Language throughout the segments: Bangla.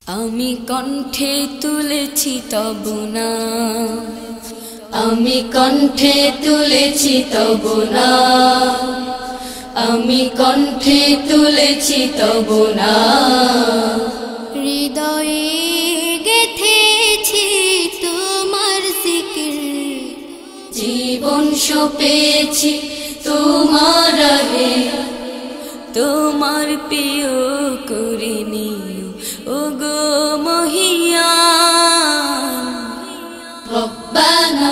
আমি কণ্ঠে তুলেছি তব নাম, আমি কণ্ঠে তুলেছি তব নাম, আমি কণ্ঠে তুলেছি তব নাম। হৃদয়ে গেথেছি তোমার জিকির, জীবন সঁপেছি তোমার রাহে, তোমার প্রিয় করে নিও ওগো মহিয়ান। রব্বানা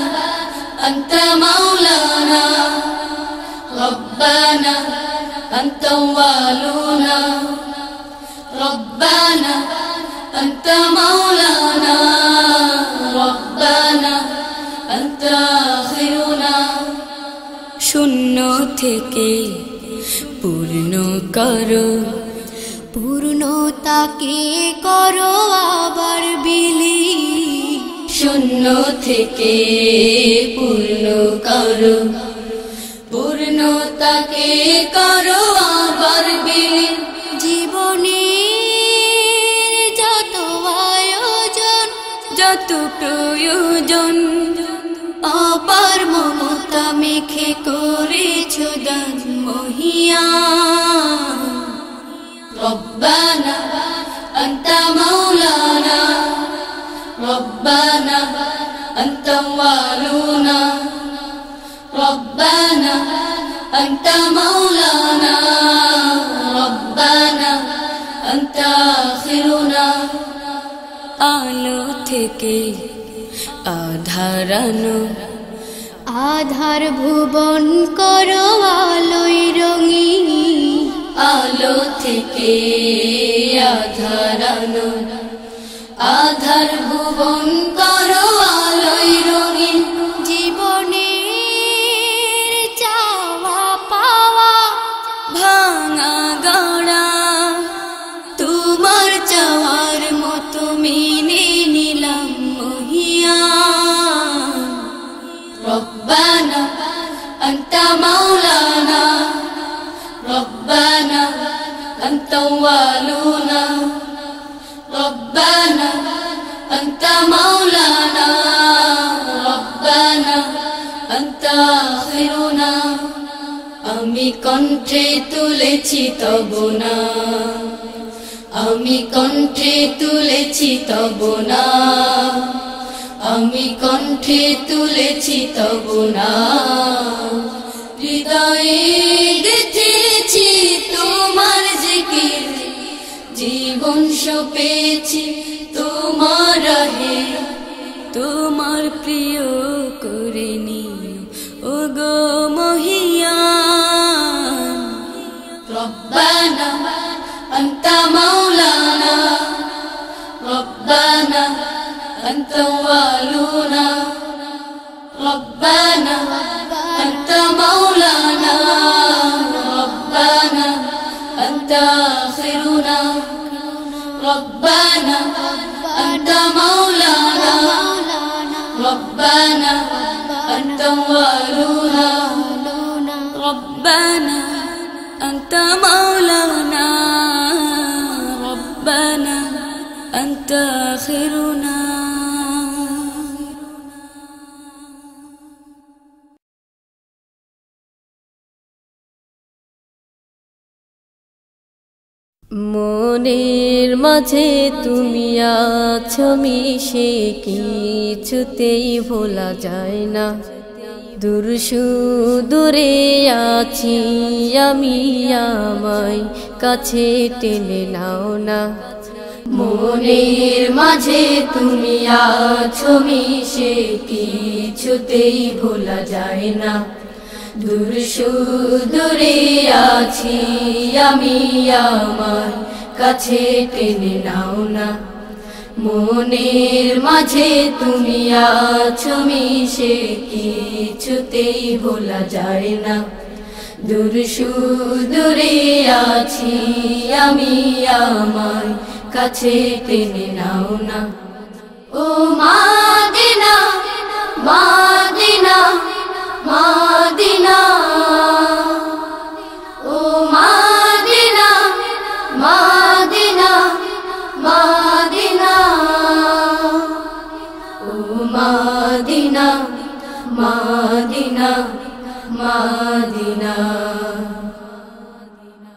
আনতা মাওলানা, রব্বানা আনতা ওয়ালুনা, রব্বানা আনতা মাওলানা, রব্বানা আনতা আখিরুনা। শূন্য থেকে পূর্ণ করো, পূর্ণতাকে করো আবার বিলীন। শূন্য থেকে পূর্ণ করো, পূর্ণতাকে করো আবার বিলীন। জীবনের যত আয়োজন, যত প্রয়োজন, অপার মমতা মেখে করেছ দান মহিয়ান। রব্বানা আনতা মাওলানা, রব্বানা আনতা ওয়ালুনা, রব্বানা আনতা মাওলানা, রব্বানা আনতা আখিরুনা। আলো থেকে আধার আনো, আধার ভুবন করো আলোয় রঙিন। আলো থেকে আধার আনো, আধার ভুবন করো আলোয় রঙিন। জীবনের চাওয়া পাওয়া ভাঙা গড়া, তোমার চাওয়ার মতো মেনে নিলাম মহিয়ান। রব্বানা আনতা মাওলানা, রব্বানা আনতা ওয়ালুনা, রব্বানা আনতা মাওলানা, রব্বানা আনতা আখিরুনা। আমি কণ্ঠে তুলেছি তব নাম, আমি কণ্ঠে তুলেছি তব নাম, আমি কণ্ঠে তুলেছি তব নাম। হৃদয়ে গেথেছি তোমার জিকির, জীবন সঁপেছি তোমার রাহে, তোমার প্রিয় করে নিও ওগো মহিয়ান। রব্বানা আনতা মাওলানা, রব্বানা আনতা ওয়ালুনা, রব্বানা আনতা মাওলানা, রব্বানা আনতা আখিরুনা, রব্বানা আনতা মাওলানা, রব্বানা আনতা ওয়ালুনা, রব্বানা আনতা মাওলানা, রব্বানা আনতা আখিরুনা। মনের মাঝে তুমি আছো মিশে, কিছুতেই ভোলা যায় না। দূর সুদূরে আছি আমি, আমায় কাছে টেনে নাও না। মনের মাঝে তুমি আছো মিশে, কিছুতেই ভোলা যায় না। দূর সুদূরে আছি আমি, আমার কাছে টেনে নাও না। মনের মাঝে তুমি আছো মিশে, কিছুতেই ভোলা যায় না। দূর সুদূরে আছি আমি, আমার কাছে টেনে নাও না। ও মাদিনা মাদিনা মাদিনা, ও মাদিনা মাদিনা মাদিনা।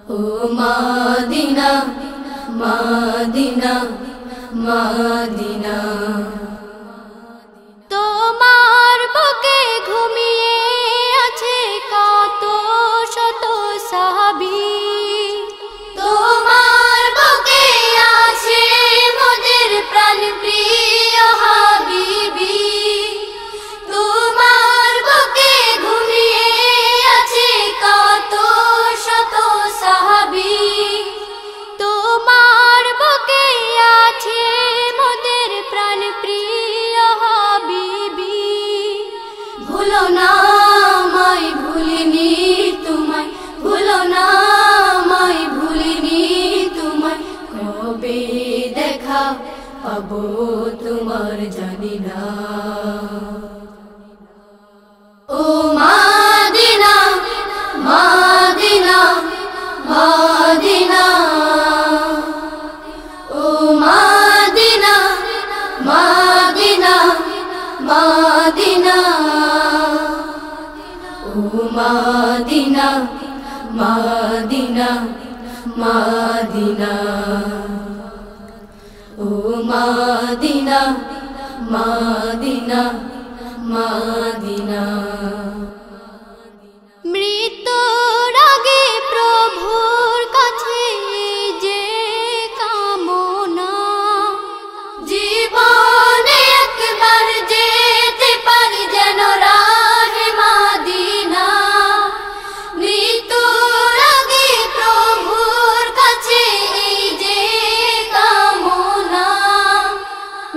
ও মাদিনা মাদিনা মাদিনা তোমার বুকে ঘুমিয়ে আছে কত শত সাহাবী তোমার বুকে আছে মোদের প্রাণ প্রিয় হাবিবী তোমার বুকে ঘুমিয়ে আছে কত শত সাহাবী তোমার বুকে আছে মোদের প্রাণ প্রিয় হাবিবী ভুলো না আমায় ভুলিনি তোমায় ভুলো না আমায় ভুলিনি তোমায় কবে দেখা পাবো তোমার জানি না ও মাদিনা মাদিনা মাদিনা ও মাদিনা মাদিনা মাদিনা ও মাদিনা মাদিনা মাদিনা ও মাদিনা মাদিনা মাদিনা মৃত্যুর আগে প্রভুর কাছে যে কামনা জীবনে একবার যেতে পারি যেন রাহে মাদিনা মৃত্যুর আগে প্রভুর কাছে এই যে কামনা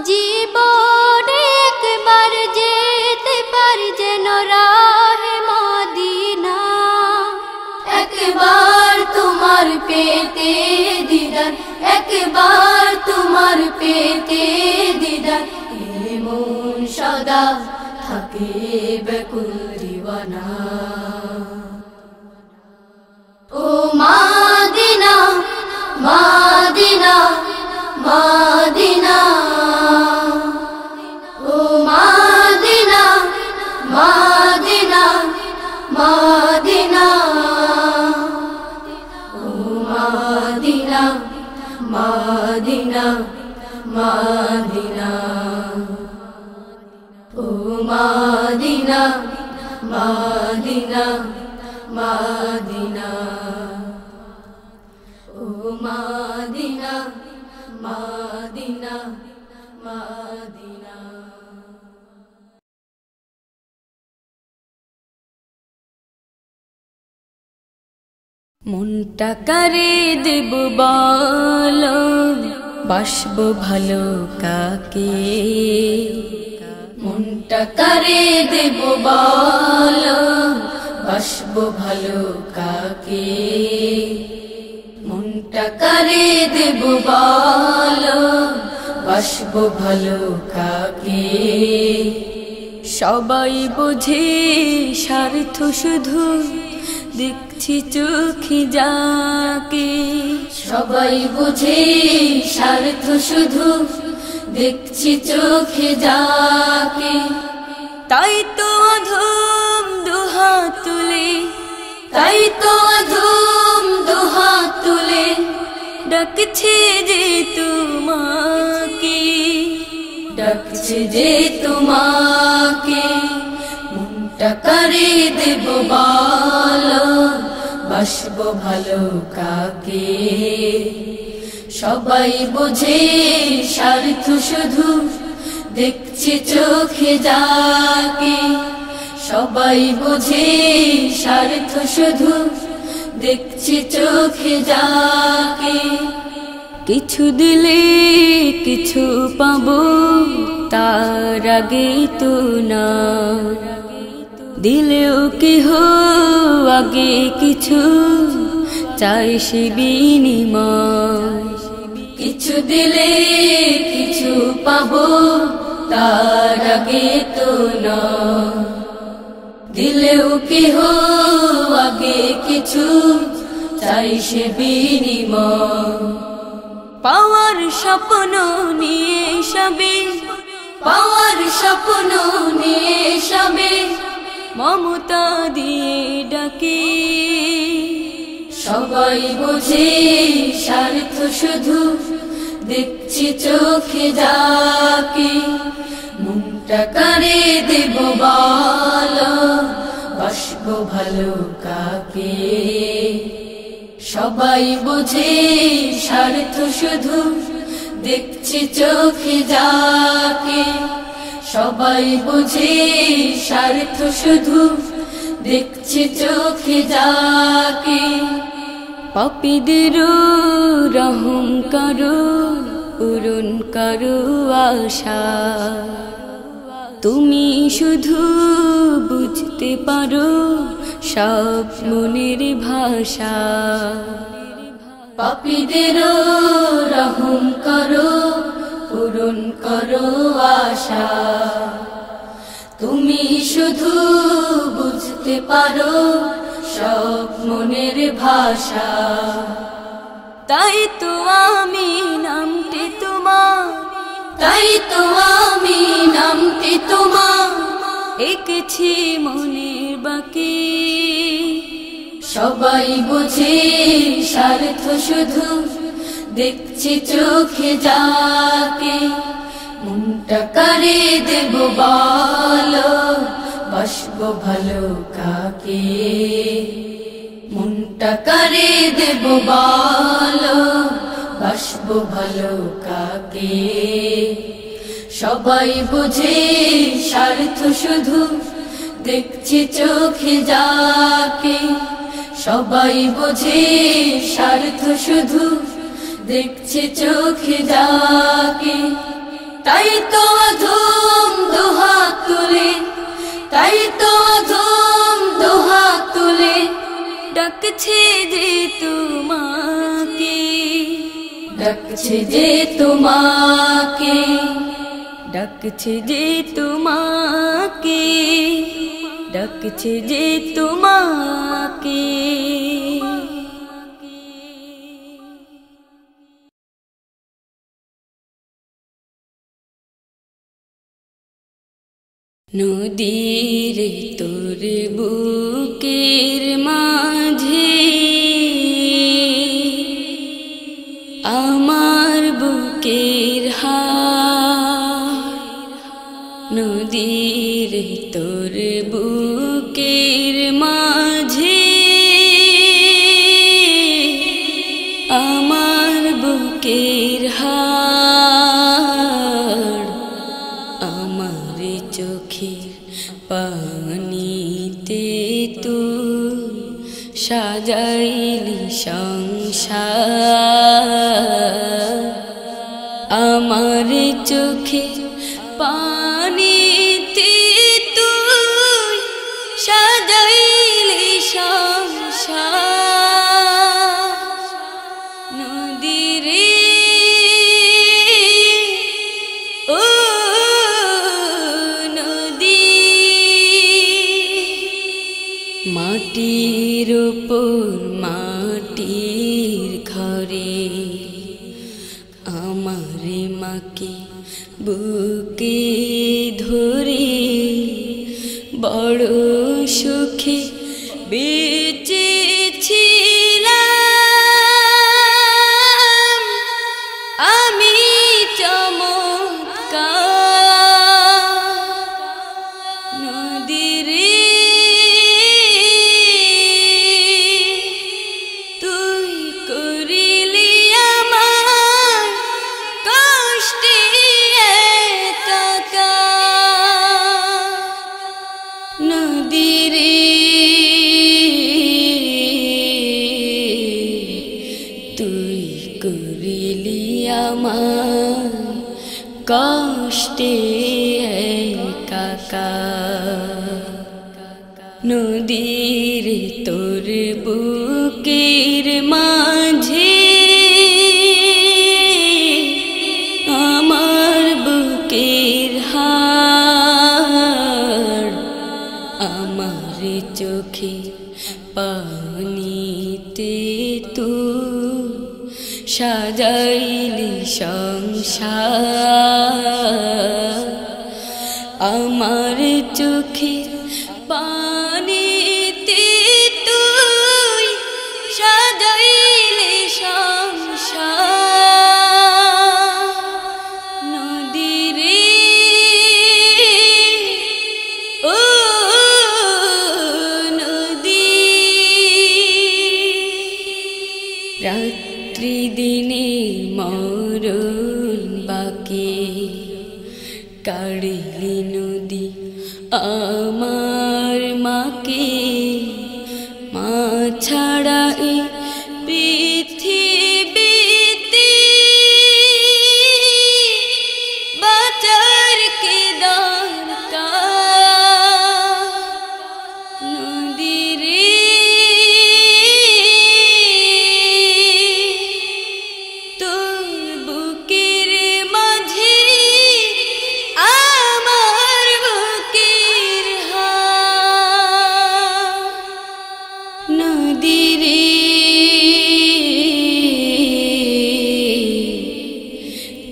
জীবনে একবার যেতে পারি যেন রাহে মাদিনা একবার তোমার পেতে দিদার একবার তোমার পেতে দিদার এমন সদা থাকে বেকুল দিওয়ানা ও মাদিনা মাদিনা মাদিনা ও মাদিনা মাদিনা মাদিনা ও মাদিনা মাদিনা মাদিনা ও মাদিনা মাদিনা মাদিনা ও মাদিনা মাদিনা মাদিনা মনটা কারে দেব বলো বাসব ভালো কাকে মনটা কারে দেব বলো বাসব ভালো কাকে মনটা কারে দেব বলো বাসব ভালো কাকে সবাই বোঝে স্বার্থ শুধু দেখছি চোখে যাকে সবাই বুঝে স্বার্থ শুধু দেখছি চোখে যাকে তাই তো অধম দুহাত তুলে তাই তো অধম দুহাত তুলে ডাকছে যে তোমাকে ডাকছে যে তোমাকে মনটা কারে দেব বলো বাসব ভালো কাকে সবাই বোঝে স্বার্থ শুধু দেখছে চোখে যাকে সবাই বোঝে স্বার্থ শুধু দেখছে চোখে যাকে কিছু দিলে কিছু পাবো তার আগে তো না দিলেও কেহ আগে কিছু চাই সে বিনিময় কিছু দিলে কিছু পাবো তার আগে তো না দিলেও কেহ আগে কিছু চাই সে বিনিময় পাওয়ার স্বপ্ন নিয়ে সবে পাওয়ার স্বপ্ন নিয়ে সবে মমতা দিয়ে ডাকে সবাই বুঝে স্বার্থ শুধু দেখছি চোখে যাকে মনটা কারে দেব বলো বাসবো ভালো কাকে সবাই বুঝে স্বার্থ শুধু দেখছি চোখে যাকে সবাই বুঝে স্বার্থ শুধু দেখছি চোখে যাকে পাপীদের রহম করো পূরণ করো আশা তুমি শুধু বুঝতে পারো সব মনের ভাষা পাপীদের রহম করো পূরণ করো আশা তুমি শুধু বুঝতে পারো সব মনের ভাষা তাই তো আমি নামটি তোমার তাই তো আমি নামটি তোমার এঁকেছি মনের বাকি সবাই বুঝে স্বার্থ শুধু দেখছি চোখে যাকে মনটা কারে দেব বলো বাসবো ভালো কাকে মনটা কারে দেব বলো বাসবো ভালো কাকে সবাই বুঝে স্বার্থ শুধু দেখছি চোখে যাকে সবাই বুঝে স্বার্থ শুধু দেখছি চোখে যাকে তাই তো ধুম দুহাত তুলে তাই তো ধুম দুহাত তুলে ডাকছে যে তোমাকে ডাকছে যে তোমাকে ডাকছে যে তোমাকে ডাকছে যে তোমাকে নদীর তোর বুকের মাঝে আমার বুকের হার নদীর তোর বুকের মাঝে আমার বুকের হার আমার চোখের পানিতে তুই সাজাইলি সংসার আমার চোখের পানিতে তুই সাজাইলি সংসার নদীরে ও নদী মাটির উপর মাটির ঘরে আমার মাকে বুকে ধরে বড় সুখে বেঁচেছিলাম আমি চমৎকার নদীরে তুই করিলি আমার কষ্টে একাকার নদীরে তুই করিলি আমার কষ্টে একাকার নদীর তোর বুকের মাঝে আমার বুকের হার আমার চোখে পানিতে তুই সাজাইলি সংসার আমার চোখের পানিতে তুই সাজাইলি রাত্রি দিনে মরণ বাকি কাড়িলি নদী আমার মাকে মা ছাড়া এই পৃথিবীতে বাঁচার কে দরকার নদী রে তোর বুকের মাঝে আমার বুকের হার নদী রে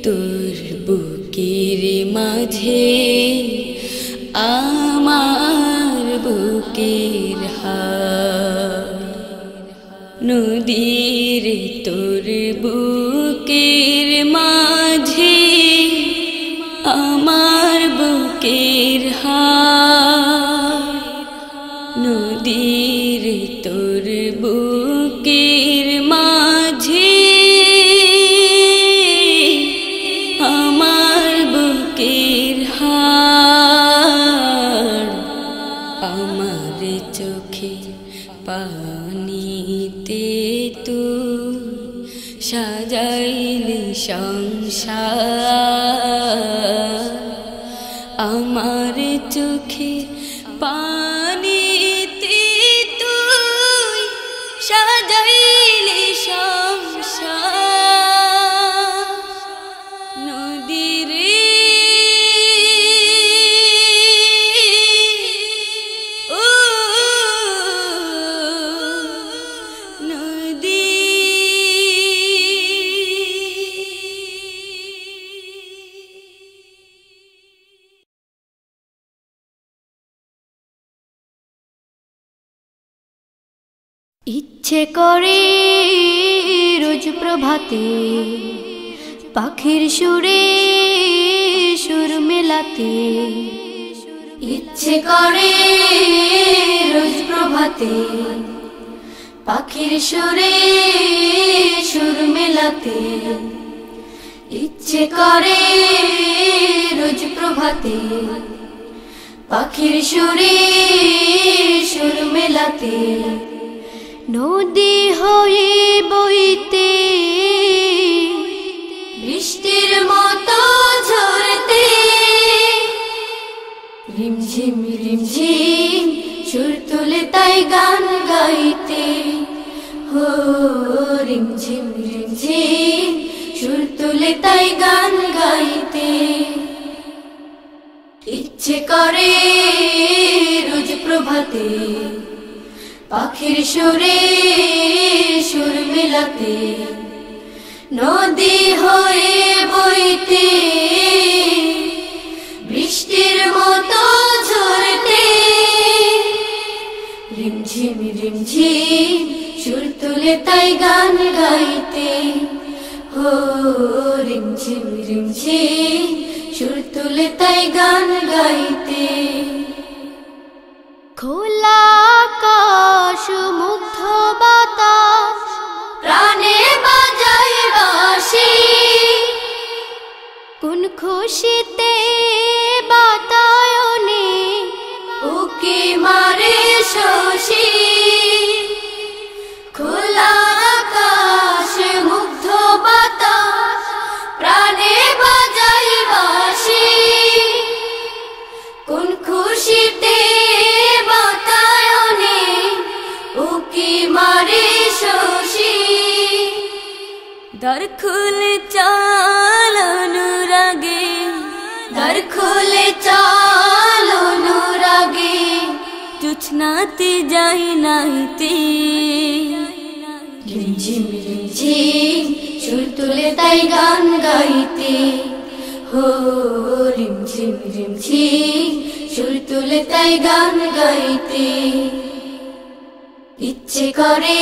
তোর বুকের মাঝে আমার বুকের হার নদীর তোর বুকের মাঝে আমার বুকের হার নদীর তোর বুকের মাঝে আমার বুকের হার আমার চোখে পানিতে তুই সাজাইলি সংসার আমার চোখে পানিতে তুই সাজাইলি সংসার নদী রে ও নদী ইচ্ছে করে রোজ প্রভাতে পাখির সুরে সুর মেলাতে ইচ্ছে করে রোজ প্রভাতে পাখির সুরে সুর মেলাতে ইচ্ছে করে রোজ প্রভাতে পাখির সুরে সুর মেলাতে নদী হয়ে বইতে বৃষ্টির মতো ঝরতে রিমঝিম রিমঝিম সুর তুলে তাই গান গাইতে হো রিমঝিম রিমঝিম সুর তুলে তাই গান গাইতে ইচ্ছে করে রোজ প্রভাতে পাখির সুরে সুর মেলাতে নদী হয়ে বইতে বৃষ্টির মতো ঝরতে রিমঝিম রিমঝিম সুর তুলে তাই গান গাইতে হো রিমঝিম রিমঝিম সুর তুলে তাই গান গাইতে খোলা আকাশ মুগ্ধ বাতাস প্রাণে বাজায় বাঁশি কোন খুশিতে বাতায়নে উকি মারে শশী খোলা আকাশ মুগ্ধ বাতাস প্রাণে বাজায় বাঁশি কোন খুশিতে বাতায়নে উকি মারে শশী দ্বার খুলে চাল অনুরাগে দ্বার খুলে চাল অনুরাগে জোছনাতে যাই নাইতে রিমঝিম রিমঝিম সুর তুলে তাই গান গাইতে হো রিমঝিম রিমঝিম সুর তুলে তাই গান গাইতে ইচ্ছে করে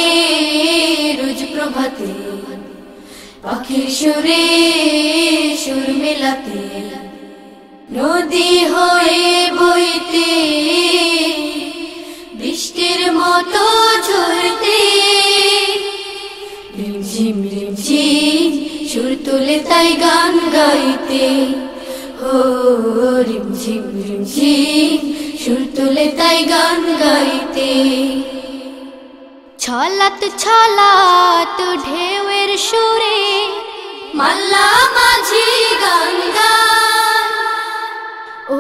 রোজ প্রভাতে পাখির সুরে সুর মেলাতে নদী হয়ে বইতে বৃষ্টির মতো ঝরতে রিমঝিম রিমঝিম সুর তুলে তাই গান গাইতে, ও রিমঝিম রিমঝিম সুর তুলে তাই গান গাইতে। ছলাত ছলাত ঢেউয়ের সুরে মাল্লা মাঝি গান গায়,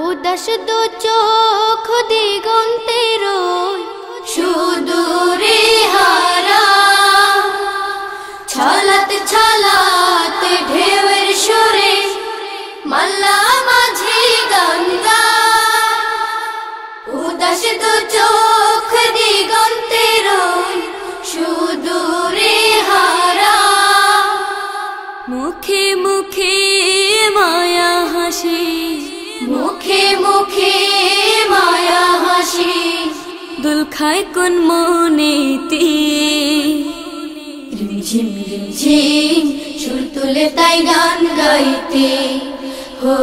উদাস দু চোখ দিগন্তের সুদূরে হারা। ছলাত ছলাত ঢেউয়ের সুরে মাল্লা মাঝি গান গায়, উদাস দু চোখ দিগন্তের সুদূরে হারা। মুখে মুখে মায়া হাসি, মুখে মুখে মায়া হাসি, দুল খায় কোন মনেতে। রিমঝিম রিমঝিম সুর তুলে তাই গান গাইতে, হো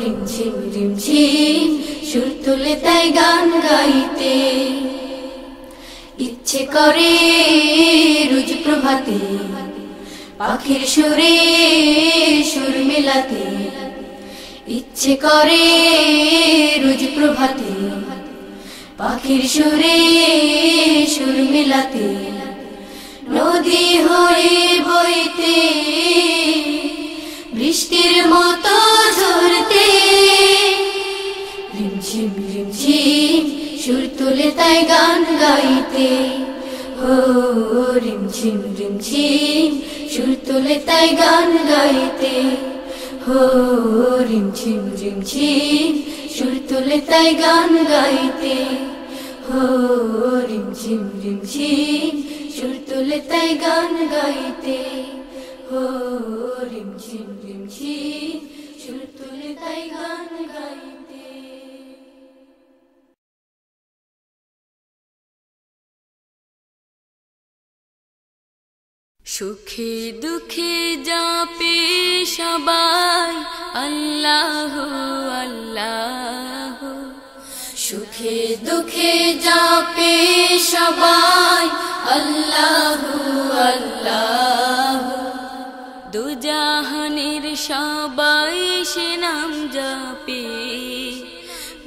রিমঝিম রিমঝিম সুর তুলে তাই গান গাইতে। ইচ্ছে করে রোজ প্রভাতে পাখির সুরে সুর মেলাতে, ইচ্ছে করে রোজ প্রভাতে পাখির সুরে সুর মেলাতে। নদী হয়ে বইতে বৃষ্টির মতো ঝরতে, রিমঝিম রিমঝিম সুর তুলে তাই গান গাইতে, ও রিমঝিম রিমঝিম সুর তুলে তাই গান গাইতে, ও রিমঝিম রিমঝিম সুর তুলে তাই গান গাইতে, ও রিমঝিম রিমঝিম সুর তুলে তাই গান গাইতে, ও রিমঝিম রিমঝিম সুর তুলে তাই গান গাইতে। সুখে দুঃখে যাপে সবাই আল্লাহ আল্লাহ, সুখে দুঃখে যাপে সবাই আল্লাহ আল্লাহ। দুজাহানের সবাই সে নাম যাপে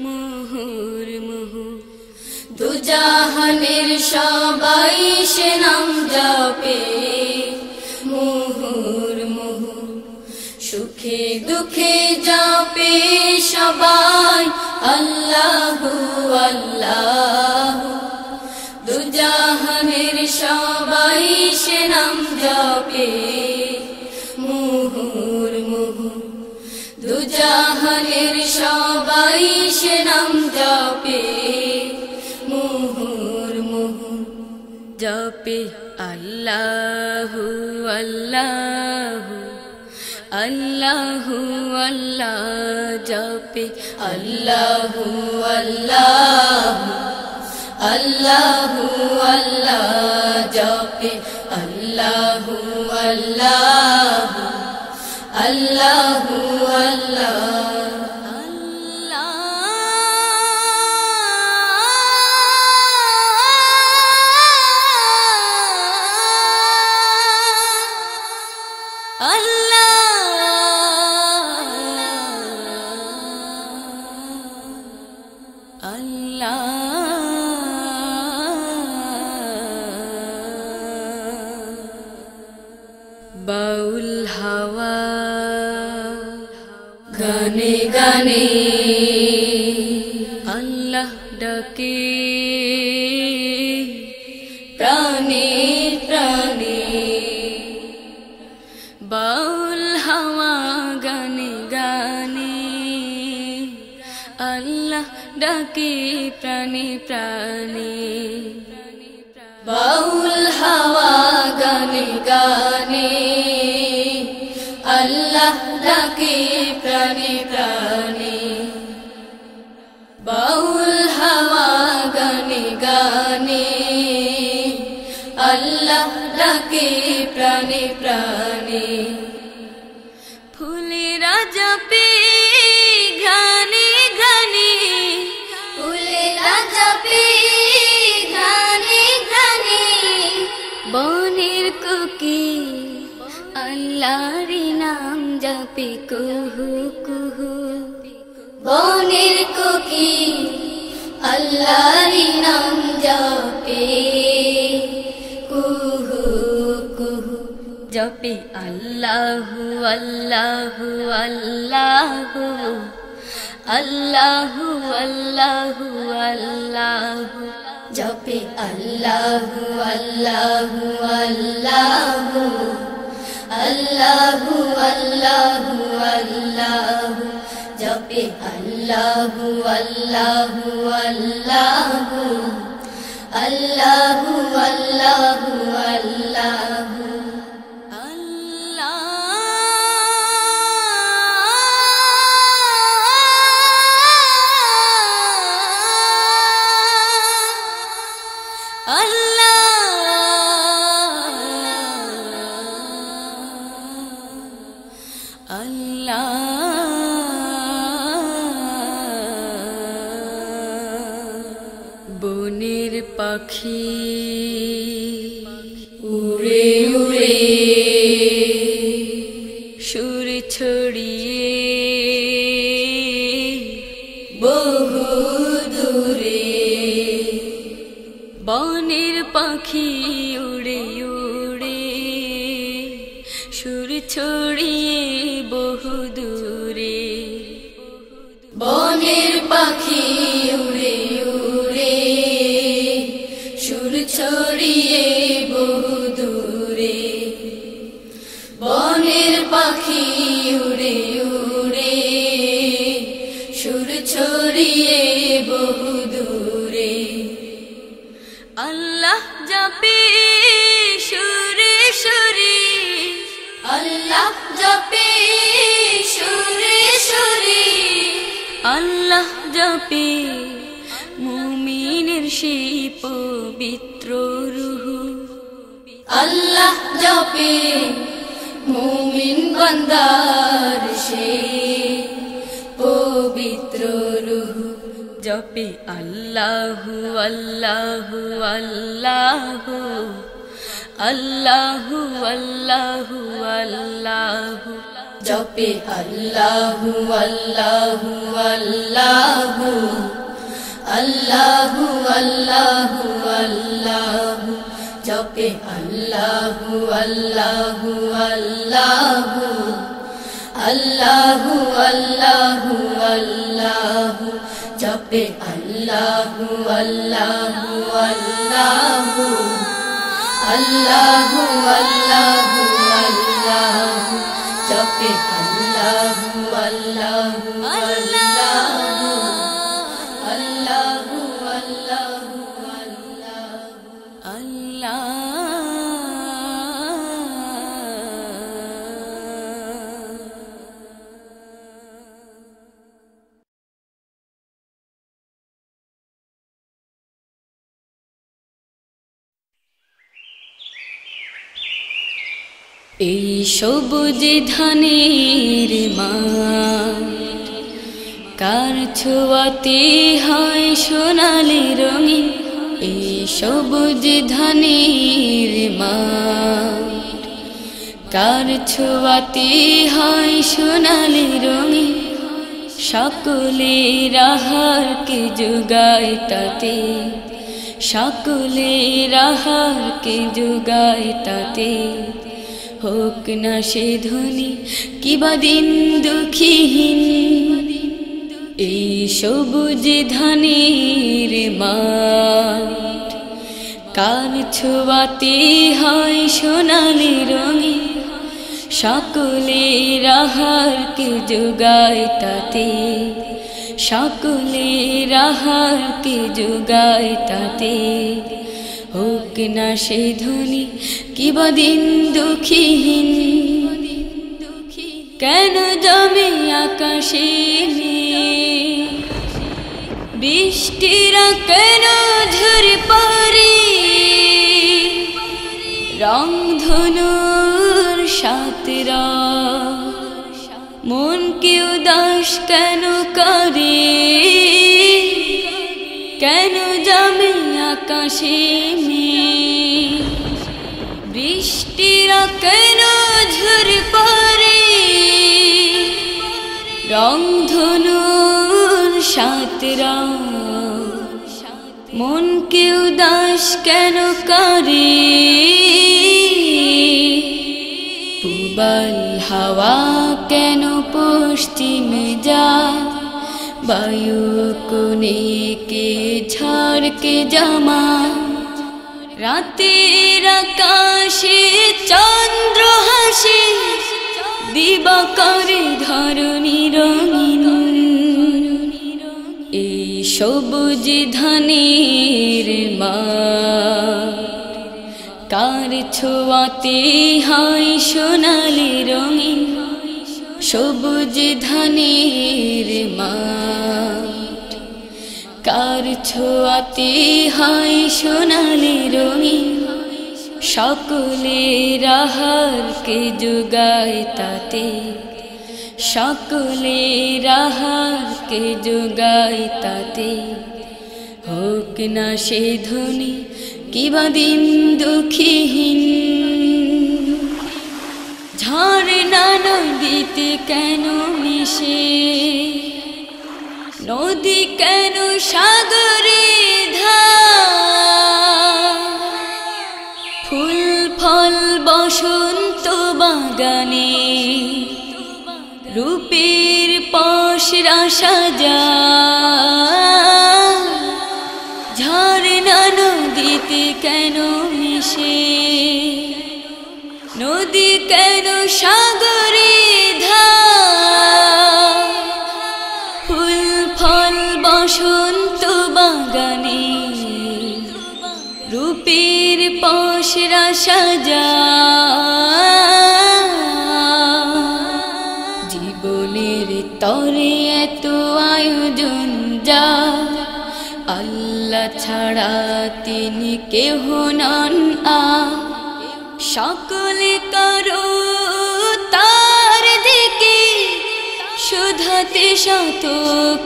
মুহুর মুহু, দুজাহানের সবাই সে নাম যাপে মুহুর মুহু। সুখে দুঃখে যাপে সবাই আল্লাহ আল্লাহ, দুজাহানের সবাই সে নাম যাপে মুহুর মুহু। দুজাহানের সবাই সে নাম যাপে মুহুর মুহু। যাপে আল্লাহ আল্লাহ আল্লাহ আল্লাহ, যাপে আল্লাহ আল্লাহ আল্লাহ আল্লাহ, যাপে আল্লাহ আল্লাহ আল্লাহ আল্লাহ। বাউল হাওয়া গানে গানে আল্লাহ ডাকে, প্রাণে প্রাণে বাউল হাওয়া গানে গানে আল্লাহ ডাকে প্রাণে প্রাণে। বাউল হাওয়া গানে গানে আল্লাহ ডাকে প্রাণে প্রাণে। বাউল হাওয়া গানে গানে আল্লাহ ডাকে প্রাণে প্রাণে। ফুলেরা যাপে ঘ্রাণে ঘ্রাণে, ফুলেরা যাপে ঘ্রাণে ঘ্রাণে, বনের কোকিল পাখি আল্লাহর নাম জপে কুহু কুহু বনের কোকি আল্লাহর নাম জপে কুহু কুহু জপে আল্লাহু আল্লাহু আল্লাহু আল্লাহু আল্লাহু আল্লাহু জপে আল্লাহু আল্লাহু আল্লাহু আল্লাহু আল্লাহু আল্লাহু জপে আল্লাহু আল্লাহু আল্লাহু আল্লাহু আল্লাহু আল্লাহু বনের পাখি উড়ে উড়ে সুর ছড়িয়ে বহু দূরে বনের পাখি উড়ে উড়ে সুর ছড়িয়ে বহু দূরে বনের পাখি উড়ে উড়ে সুর ছড়িয়ে বহু দূরে বনের পাখি উড়ে উড়ে সুর ছড়িয়ে বহু দূরে আল্লাহ জপে সুরে সুরে আল্লাহ জপে সুরে সুরে আল্লাহ জপে মুমিনের সেই পবিত্র রুহু আল্লাহ জপে মুমিন বান্দার সে পবিত্র রূহ জপে আল্লাহু আল্লাহু আল্লাহু আল্লাহু আল্লাহু আল্লাহু জপে আল্লাহু আল্লাহু আল্লাহু আল্লাহু আল্লাহু আল্লাহু জপে আল্লাহু আল্লাহু আল্লাহু আল্লাহু আল্লাহু আল্লাহু জপে আল্লাহু আল্লাহু আল্লাহু আল্লাহু আল্লাহু আল্লাহু জপে আল্লাহু আল্লাহু আল্লাহু আল্লাহু আল্লাহু আল্লাহ এই সবুজ ধানের মাঠ কার ছোঁয়াতে হয় সোনালি রঙিন এই সবুজ ধানের মাঠ কার ছোঁয়াতে হয় সোনালি রঙিন সকলের আহারকে যোগায় তাতে সকলের আহারকে যোগায় তাতে হোক না সে ধনী কিবা দিন দুঃখীহীন এই সবুজ ধানের মাঠ কার ছোঁয়াতে হয় সোনালি রঙে সকলের আহারকে যোগায় তাতে সকলের আহারকে যোগায় তাতে হোক না সে ধনী কিবা দিন দুঃখীহীন কেন জমে আকাশে বৃষ্টিরা কেন ঝরে পড়ে রংধনুর সাতরা মনকে উদাস কেন করে কেন জমে আকাশে বৃষ্টিরা কেন ঝরে পড়ে রংধনুর সাতরা মনকে উদাস কেন করে পূবাল হাওয়া কেন পশ্চিমে যায় বায়ু কোনে কে ঝড়কে জমা রাতের আকাশে চন্দ্র হাসে দিবাকরে ধরণী রঙিন এই সবুজ ধানের মাঠ কার ছোঁয়াতে হয় সোনালি রঙিন সবুজ ধানের মাঠ কার ছোঁয়াতে হয় সোনালি রঙিন সকলের আহারকে যোগায় তাতে সকলের আহারকে যোগায় তাতে হোক না সে ধ্বনি কিবা দিন দুঃখীহীন ঝর্ণা নদীতে কেন মিশে নদী কেন সাগরে ধার ফুল ফল বসন্ত বাগানে রূপের পসরা সাজা ঝর্ণা নদীতে কেন মিশে নদী কেন সাগরে ধার ফুল ফল বসন্ত বাগানে রূপের পসরা সাজা জীবনের তরে এত আয়োজন যা আল্লাহ ছাড়া তিনি কেহ নন সকলে করো তার দিকে শুধাতে শত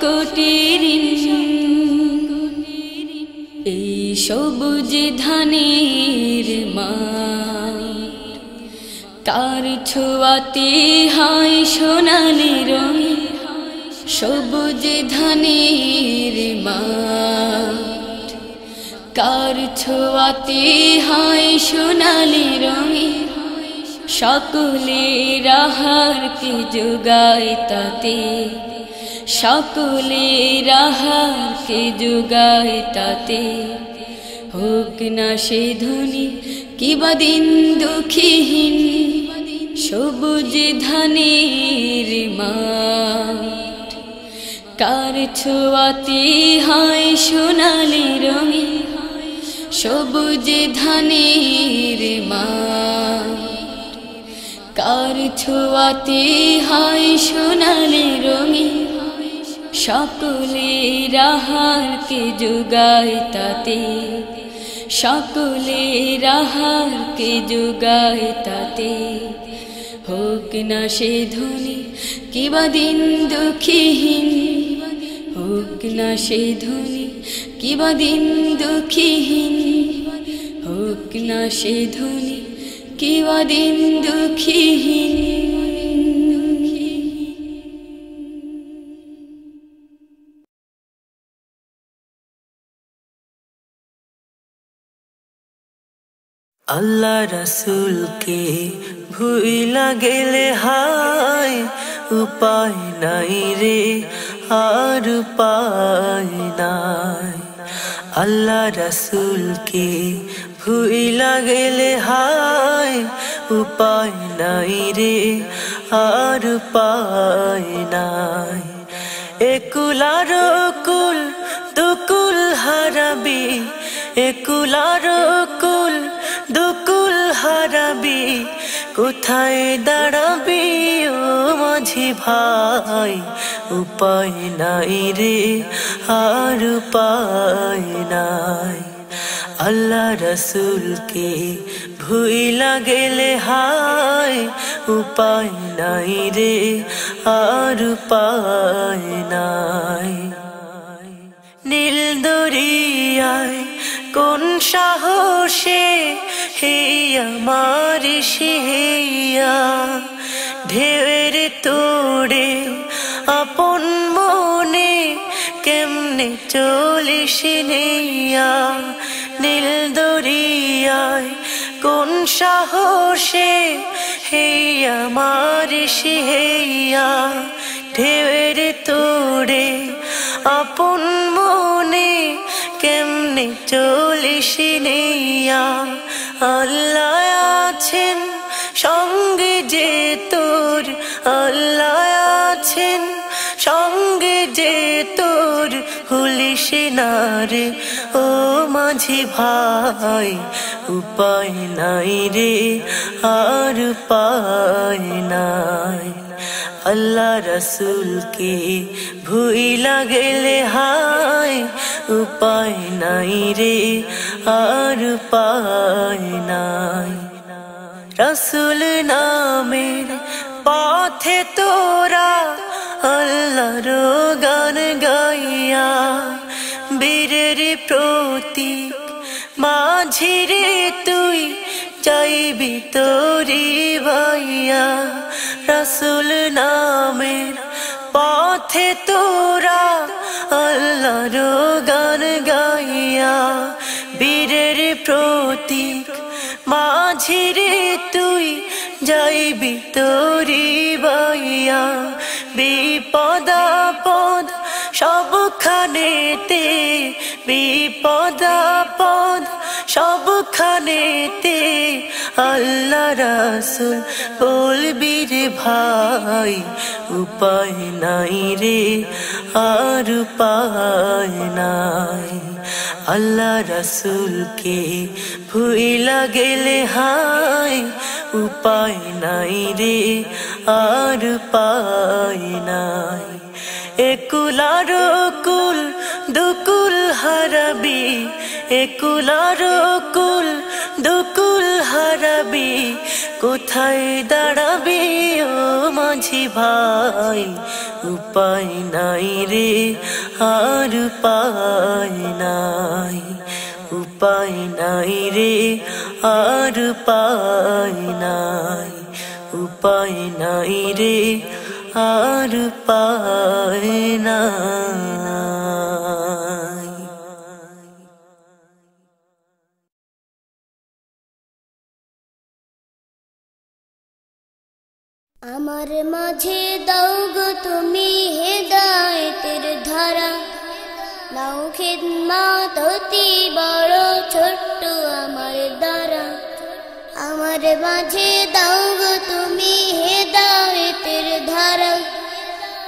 কোটি ঋণ এই সবুজ ধানের মাঠ কার ছোঁয়াতে হয় সোনালি রঙিন সবুজ ধানের মাঠ কার ছোঁয়াতে হয় সোনালি রঙিন সকলের আহারকে যোগায় তাতে সকলের আহারকে যোগায় তাতে হোক না সে ধ্বনি কিবা দিন দুঃখীহীন সবুজ ধানের মাঠ কার ছোঁয়াতে হয় সোনালি রঙিন সবুজ ধানের মাঠ কার ছোঁয়াতে হয় সোনালি রঙিন সকলের আহারকে যোগায় তাতে সকলের আহারকে যোগায় তাতে হোক না সে ধ্বনি কিবা দিন দুঃখীহীন হোক না সে ধ্বনি কিবা দিন দুঃখীহীন হোক না সে ধ্বনি কিবা দিন দুঃখীহীন আল্লাহ রাসূলকে ভুইলা গেলে হায় উপায় নাই রে আর উপায় নাই আল্লাহ রাসূলকে ভুইলা গেলে হায় উপায় নাই রে আর উপায় নাই একুলার কুল দুকুল হারাবি একুলার কুল দুকুল হারাবি কোথায় দাঁড়াবি ও মাঝি ভাই উপায় নাই রে আর উপায় নাই আল্লাহ রাসূলকে ভুইলা গেলে হায় উপায় নাই রে আর উপায় নাই নীল দরিয়ায় কোন সাহসে হে আমার সিহিয়া ঢেউয়ের তোড়ে আপন মনে কেমনে চলিস নেইয়া নীল দরিয়ায় কোন সাহসে হে আমার সিহিয়া ঢেউয়ের তোড়ে আপন মনে কেমনে চলিস নেইয়া আল্লাহ আছেন সঙ্গে যে তোর আল্লাহ আছেন সঙ্গে যে তোর ভুলিস না রে ও মাঝি ভাই উপায় নাই রে আর উপায় নাই আল্লাহ রসুলকে ভুইলা গেলে হায় উপায় নাই রে আর উপায় নাই রসুল নামের পথে তোরা আল্লাহর গান গাইয়া বীরের প্রতীক মাঝি রে তুই চাইবি তোরি ভাইয়া রসুল নামের পথে তোরা আল্লাহর গান গাইয়া বীরের প্রতীক মাঝি রে তুই যাইবি তোরি ভাইয়া বিপদাপদ সবখানেতে বিপদাপদ সবখানেতে আল্লাহ রাসূল বলবি রে ভাই উপায় নাই রে আর উপায় নাই আল্লাহ রসুলকে ভুইলা গেলে হায় উপায় নাই রে আর উপায় নাই একুলার কুল দুকুল হারাবি একুলার কুল দুকুল হারাবি কোথায় দাঁড়াবি ও মাঝি ভাই উপায় নাই রে আর উপায় নাই উপায় নাই রে আর উপায় নাই উপায় নাই রে আর উপায় নাই আমার মাঝে দাও গো তুমি হেদায়েতের ধারা নাও খিদমত অতি বড় ছোট্ট আমার দ্বারা আমার মাঝে দাও গো তুমি হেদায়েতের ধারা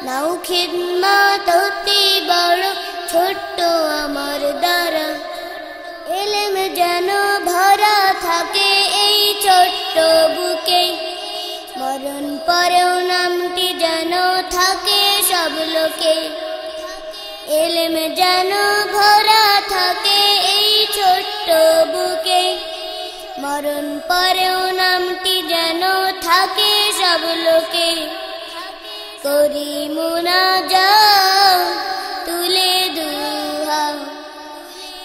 নাও খিদমত অতি বড় ছোট্ট আমার দ্বারা ইলম যেন ভরা থাকে এই ছোট্ট বুকে মরণ পরেও নামটি যেন থাকে সব লোকে ইলম যেন ভরা থাকে এই ছোট্ট বুকে মরণ পরেও নামটি যেন থাকে সব লোকে করি মুনাজাত তুলে দুহাত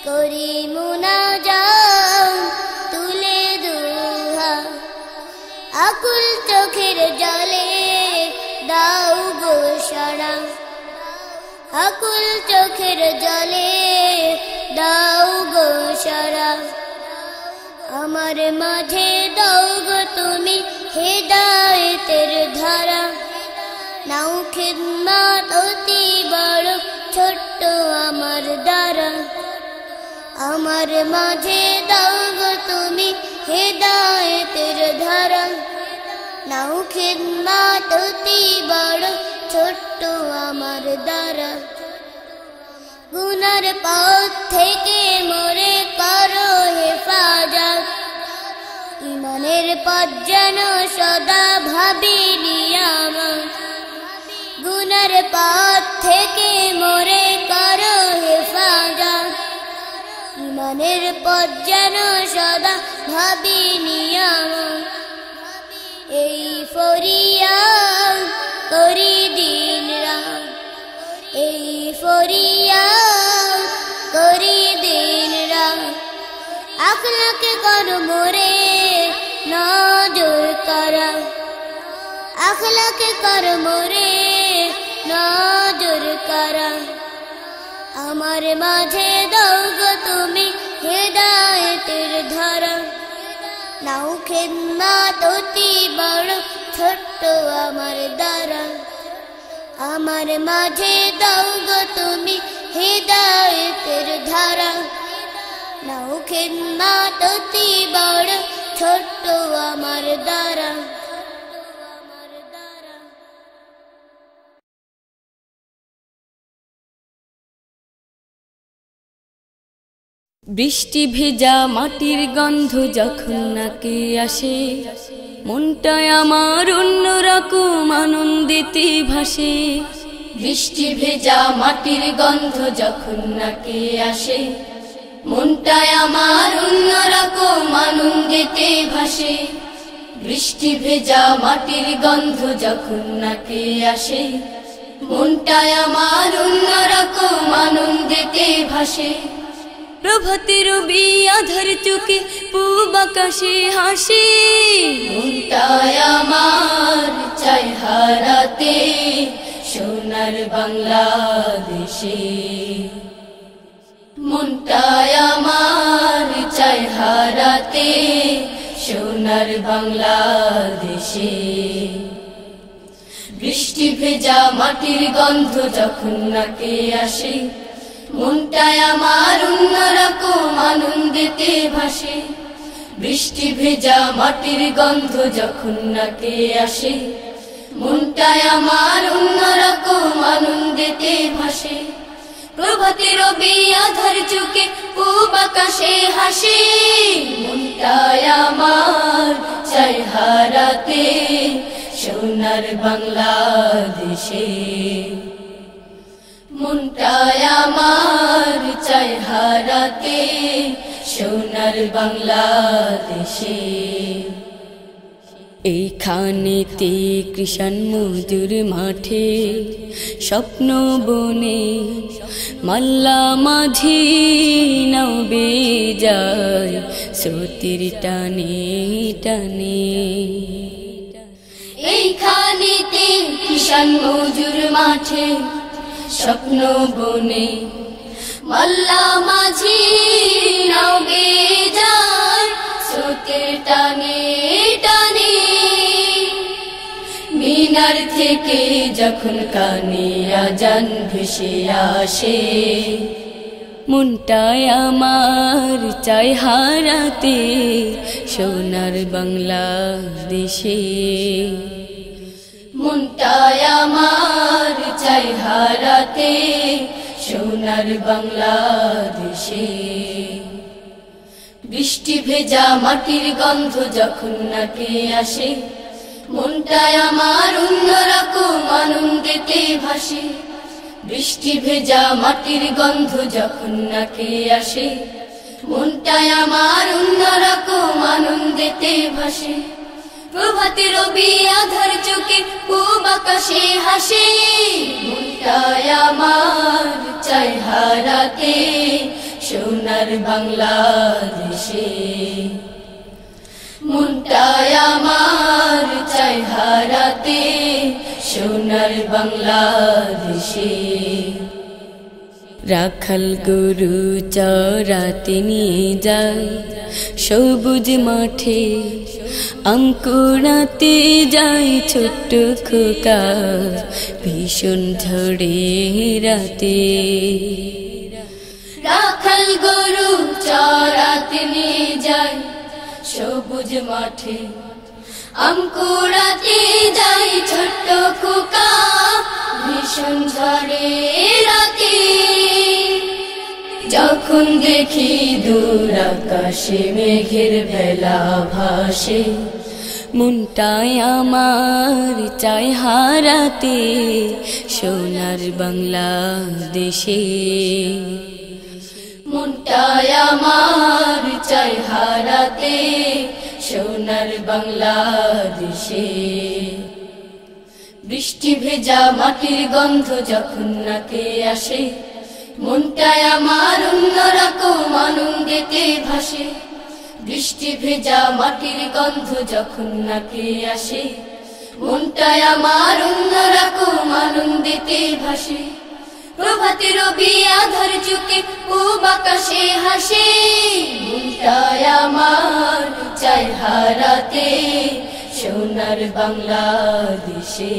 করি মুনাজাত তুলে দুহাত আকুল চোখের জলে দাও গো সাড়া আকুল চোখের জলে দাও গো সাড়া আমার মাঝে দাও গো তুমি হেদায়েতের ধারা নাও খিদমত অতি বড় ছোট্ট আমার দ্বারা আমার মাঝে দাও গো তুমি হেদায়েতের ধারা নাও খিদমত অতি বড় ছোট্ট আমার দ্বারা গুনার পথ থেকে মোরে করো হেফাজত ইমানের পথ যেন সদা ভাবি নিয়ামত গুনার পথ থেকে মোরে করো হেফাজত ইমানের পথ যেন সদা ভাবি নিয়ামত এই ফরিয়াদ করি দিন রাত এই ফরিয়াদ করি দিন রাত আখলাকে কর মোরে নজর করা, আখলাকে কর মোরে নজর করা। আমার মাঝে দাও গো তুমি হেদায়েতের ধারা, নাও খিদমত অতি বড় ছোট্ট আমার দ্বারা। আমার মাঝে দাও গো তুমি হেদায়েতের ধারা, নাও খিদমত অতি বড় ছোট্ট আমার দ্বারা। বৃষ্টি ভেজা মাটির গন্ধ যখন নাকে আসে, মনটায় আমার অন্যরকম আনন্দিতে ভাসে। বৃষ্টি ভেজা মাটির গন্ধ যখন নাকে আসে, মনটায় আমার অন্যরকম আনন্দিতে ভাসে। বৃষ্টি ভেজা মাটির গন্ধ যখন নাকে আসে, মনটায় আমার অন্যরকম আনন্দিতে ভাসে। প্রভাতের রবি আধার চোখে পূব আকাশে হাসি, মনটায় আমার চাই হারাতে সোনার বাংলাদেশে। মনটায় আমার চাই হারাতে সোনার বাংলাদেশে। বৃষ্টি ভেজা মাটির গন্ধ যখন নাকে আসে, মনটায় আমার অন্যরকম আনন্দিতে ভাসে। বৃষ্টি ভেজা মাটির গন্ধ যখন নাকে আসে, মনটায় আমার অন্যরকম আনন্দিতে ভাসে। প্রভাতের রবি আধার চোখে পূব আকাশে হাসি, মনটায় আমার চাই হারাতে সোনার বাংলাদেশে। মনটায় আমার চাই হারাতে সোনার বাংলাদেশে। এইখানেতে কৃষাণ মজুর মাঠে স্বপ্ন বনে মাল্লা মাঝি নাও বেজায় স্রোতের টানে টানে। এইখানেতে কৃষাণ মজুর মাঠে স্বপ্ন বনে মাল্লা মাঝি নাও বেজায় স্রোতের টানে টানে। মিনার থেকে যখন কানে আজান ভেসে আসে, মনটায় আমার চাই হারাতে সোনার বাংলাদেশে। মনটায় আমার চাই হারাতে সোনার বাংলাদেশে। বৃষ্টি ভেজা মাটির গন্ধ যখন নাকে আসে, মনটায় আমার অন্যরকম আনন্দিতে ভাসে। বৃষ্টি ভেজা মাটির গন্ধ যখন নাকে আসে, মনটায় আমার অন্যরকম আনন্দিতে ভাসে। প্রভাতের রবি আধার চোখে পূব আকাশে হাসে, মনটায় আমার চাই হারাতে সোনার বাংলাদেশে। মনটায় আমার চাই হারাতে সোনার বাংলাদেশে। রাখাল গরু চরাতে নিয়ে যায় সবুজ মাঠে, আম কুড়াতে যায় ছোট্ট খোকা ভীষণ ঝড়ে রাতে। রাখাল গরু চরাতে নিয়ে যায় সবুজ মাঠে, আম কুড়াতে যায় ছোট্ট খোকা ভীষণ ঝড়ে রাতে। যখন দেখি দূর আকাশে মেঘের বেলা ভাসে, মনটায় আমার চাই হারাতে সোনার বাংলাদেশে। মনটায় আমার চাই হারাতে সোনার বাংলাদেশে। বৃষ্টি ভেজা মাটির গন্ধ যখন নাকে আসে, মনটায় আমার অন্যরকম আনন্দিতে ভাসে। বৃষ্টি ভেজা মাটির গন্ধ যখন নাকে আসে, মনটায় আমার অন্যরকম আনন্দিতে ভাসে। প্রভাতের রবি আধার চুকে পূব আকাশে হাসে, মনটায় আমার চায় হারাতে সোনার বাংলাদেশে।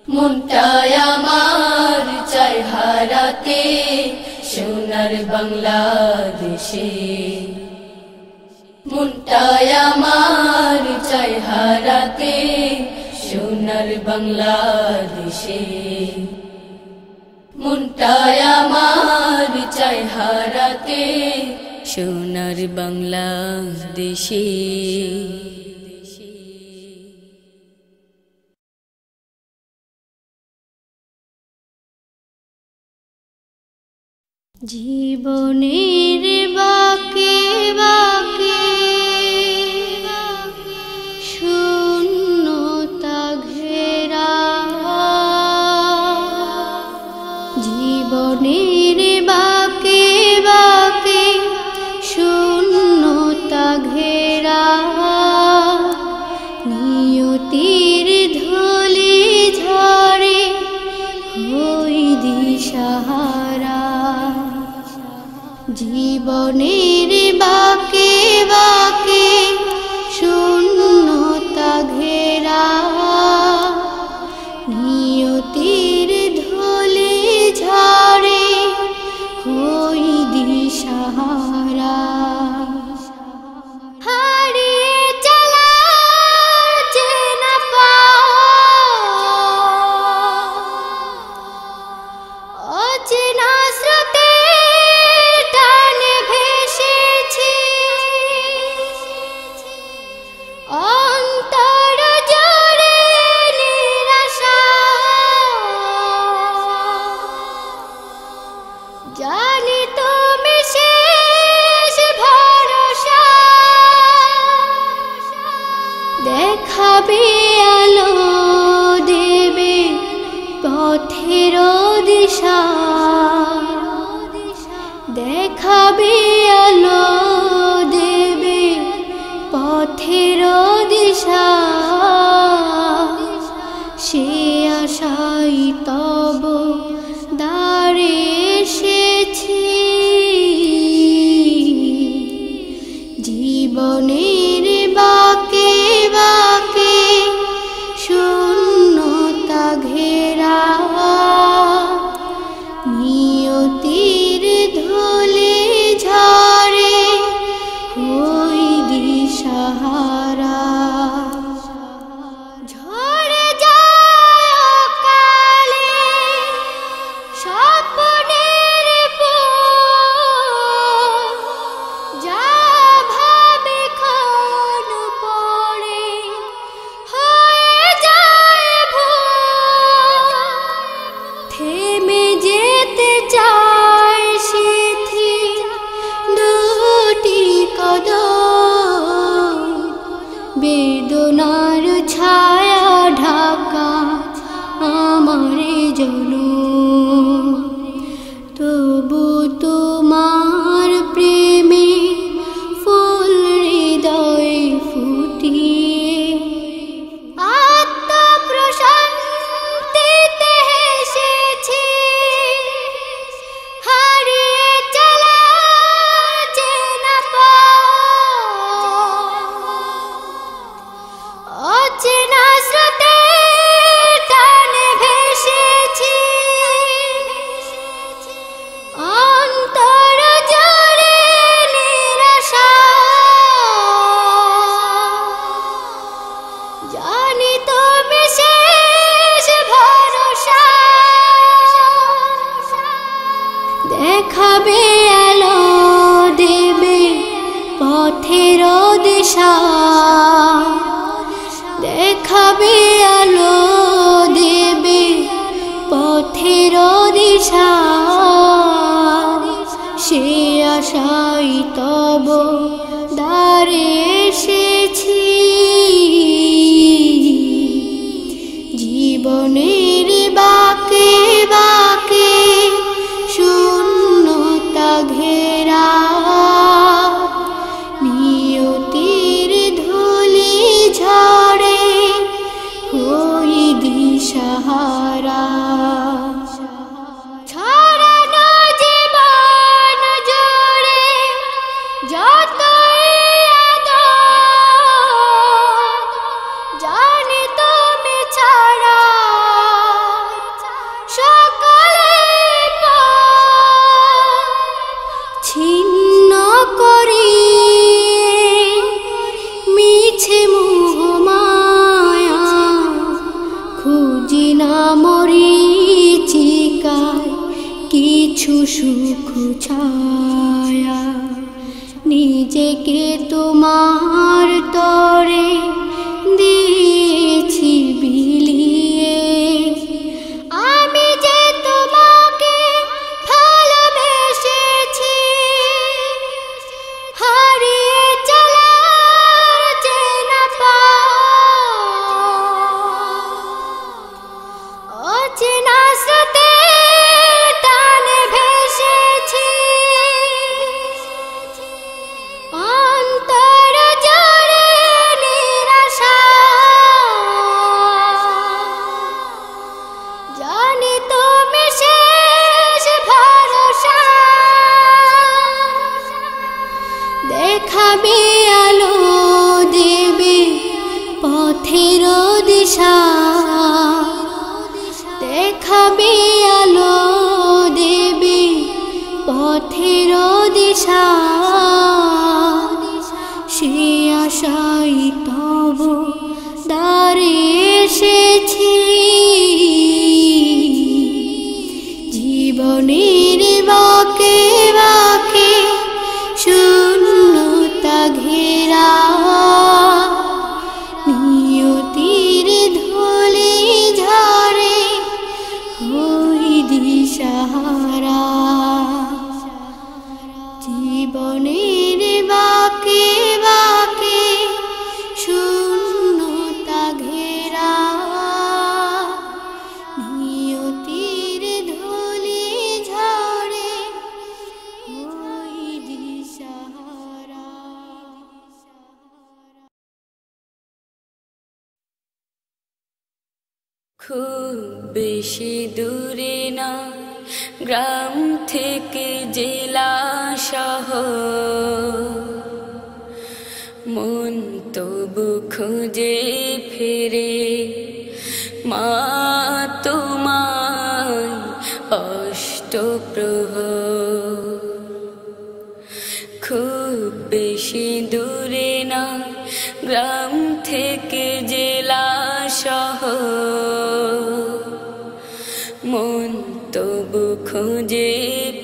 মনটায় আমার চায় হারাতে সোনার বাংলাদেশে। মনটায় আমার চায় হারাতে সোনার বাংলাদেশে। মনটায় আমার চায় হারাতে সোনার বাংলাদেশে। জীবনের বাঁকে বাঁকে শূন্যতা ঘেরা, জীবনের বাঁকে বাঁকে শূন্যতা ঘেরা, নিয়তির ধুলি ঝরে হই দিশাহারা। জীবনের বাঁকে বাঁকে শূন্যতা ঘেরা, নিয়তির ধুলি ঝরে হই দিশাহারা। হারিয়ে চলা চেনা পাওয়া, অচেনা স্রোতে টানে ভেসেছি, অন্তর জুড়ে নিরাশা। জানি তুমি শেষ ভরসা, দেখাবে আলো দেবে পথের দিশা, দেখাবে আলো দেবে পথের দিশা। সে আশাই তব দ্বারে এসেছি, জীবনের বাঁকে বাঁকে শূন্যতা ঘেরা, নিয়তির ধুলি ঝরে হই দিশাহারা। ঝরে যায় কালে স্বপ্নের ফুল, যা ভাবে ক্ষণ পড়ে হয়ে যায় ভুল। থেমে যেতে চায় শিথিল দুটি কদম, বেদনার ছায়া ঢাকা আমার জনম। তবু তোমার প্রেমে ফুল হৃদয়ে ফুটিয়ে, আত্মপ্রশান্তিতে হেসেছি। হারিয়ে চলা চেনা পাওয়া, অচেনা স্রোতে টানে ভেসেছি, অন্তর জুড়ে নিরাশা। জানি তুমি শেষ ভরসা, দেখাবে আলো দেবে পথের দিশা, দেখাবে আলো দেবে পথের দিশা। সে আশাই তব দ্বারে এসেছি, জীবনের বাঁকে বাঁকে শূন্যতা ঘেরা, ছায়া নিজেকে তোমার তরে দিয়েছি বিলিয়ে আমি যে তোমাকে ভালোবেসেছি হারিয়ে চলা চেনা অচেনা স্রোতে টানে ভেসেছি অন্তর জুড়ে নিরাশা জানি তুমি শেষ ভরসা দেখাবে আলো দেবে পথের দিশা দেখাবে আলো দেবে পথের দিশা সে আশাই তব দ্বারে এসেছি জীবনের বাঁকে বাঁকে শূন্যতা ঘেরা নিয়তির ধুলি ঝরে হই দিশাহারা জীবনের বাঁকে বাঁকে শূন্যতা ঘেরা নিয়তির ধুলি ঝরে হই দিশাহারা। খুব বেশি দূরে না গ্রাম থেকে জেলা শহর মন তবু খুঁজে ফিরে মা তোমায় অষ্টপ্রহর খুব বেশি দূরে না গ্রাম থেকে জেলা শহর মন তবু খুঁজে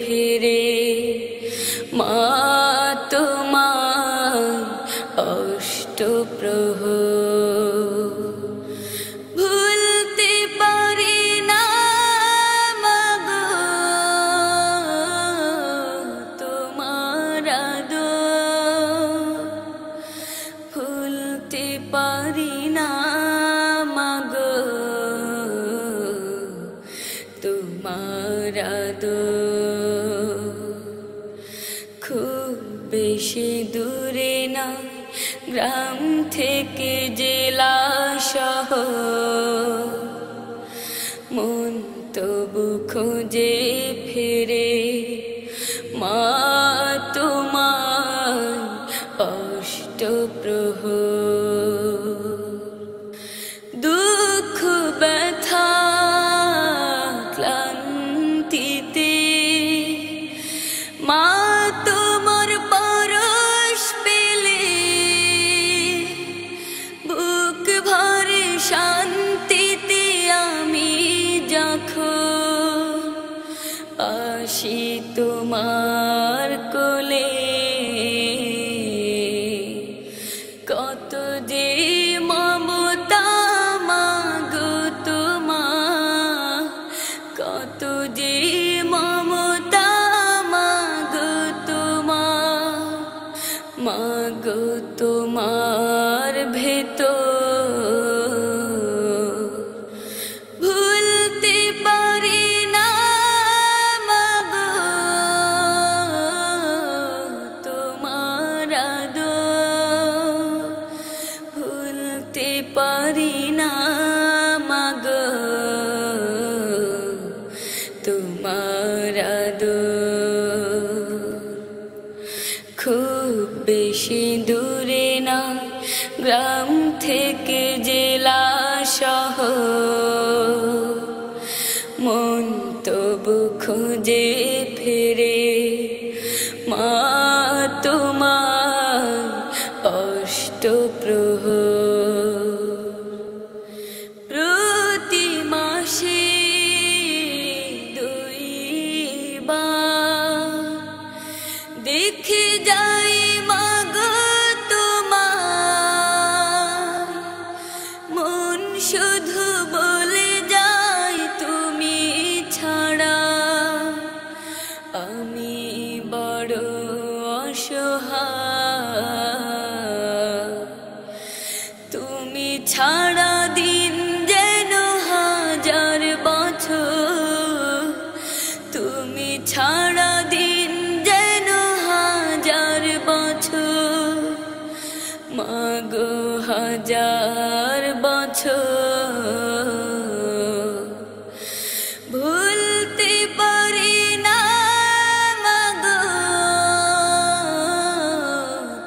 ফিরে মা তোমায় অষ্টপ্রহর ভুলতে পারি না মাগো তোমার আদর ভুলতে পারি না মাগো তোমার আদর খুব বেশি দূরে না গ্রাম থেকে জেলা শহর মন তবু খুঁজে ফিরে মা তোমায় অষ্টপ্রহর দুঃখ ব্যথা ক্লান্তিতে মা তোমার পরশ পেলে বুক ভরে শান্তিতে আমি যখন আসি তোমার কোলে কত যে মমতা মাগো তোমার কত যে মমতা মাগো তোমার মাগো তোমার ভেতর ভুলতে পারি না মাগো তোমার আদর ভুলতে পারি না মাগো তোমার আদর খুব বেশি দূরে না গ্রাম থেকে জেলা শহর মন তবু খুঁজে ফিরে মা তোমায় অষ্টপ্রহর প্রতি মাসে 2 বার শুধু বলে যাই তুমি ছাড়া আমি বড় অসহায়। তুমি ছাড়া দিন যেন হাজার বছর, তুমি ছাড়া দিন যেন হাজার বছর, মাগো হাজার বছর। ভুলতে পারি না মাগো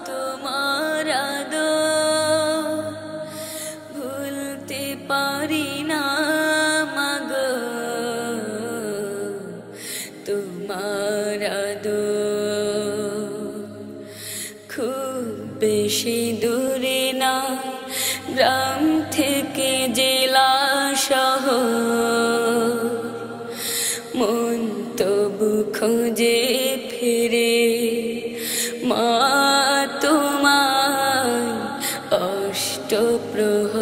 তোমার আদর, ভুলতে পারি না মাগো তোমার আদর। খুব বেশি দূরে না গ্রাম থেকে জেলা শহর, মন তবু খোঁজে ফিরে মা তোমার অষ্টপ্রহর।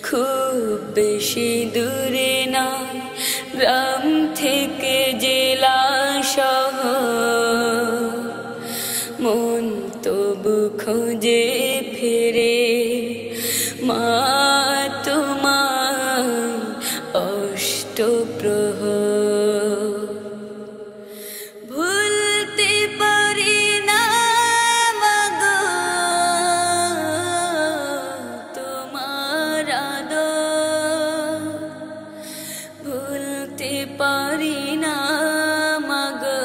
খুব বেশি দূরে না গ্রাম থেকে জেলা শহর, মন তবু খোঁজে ফিরে মা তোমার অষ্টপ্রহর। ভুলতে পারি না মাগো তোমার আদর, ভুলতে পারি না মাগো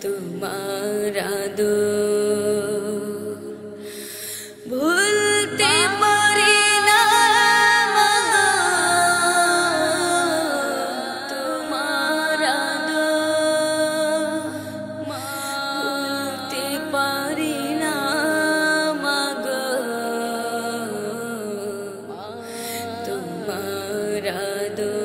তোমার আদর। ভুলতে পারি না মাগো তোমার আদর, ভুলতে পারি না মাগো তোমার আদর।